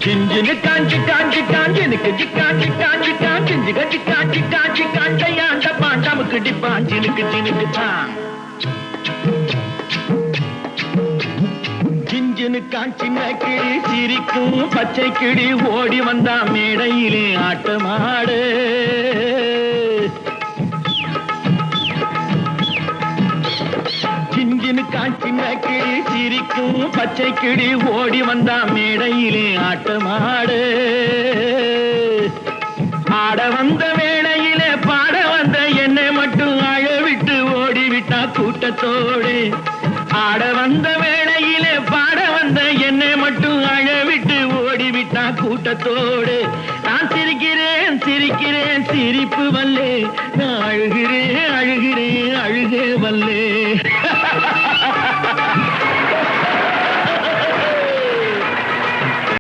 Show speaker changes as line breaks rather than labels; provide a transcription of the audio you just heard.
சிஞ்சினு காஞ்சி காஞ்சி காஞ்சினுக்கு ஜிக்காஞ்சி காஞ்சி காஞ்சிஞ்சிக ஜிக்காஞ்சி காஞ்சி காஞ்சையாண்ட பாண்டமுக்கு டிப்பாஞ்சினுக்கு ஜினுக்கு தான் சிஞ்சினு காஞ்சின கிளி சிரிக்கும் பச்சை கிளி ஓடி வந்தா மேடையிலே ஆட்டமாடு சிஞ்சினு காஞ்சின கிளி சிரிக்கும் பச்சை கிளி ஓடி வந்தா மேடையிலே ஆட்டமாடு ஆட வந்த வேளையிலே பாட வந்த என்னை மட்டும் அழவிட்டு ஓடிவிட்டா கூட்டத்தோடு ஆட வந்த வேளையிலே பாட வந்த என்னை மட்டும் அழவிட்டு ஓடிவிட்டா கூட்டத்தோடு நான் சிரிக்கிறேன் சிரிக்கிறேன் சிரிப்பு வல்லே நான் அழுகிறேன் அழுகிறேன் அழுகே வல்லே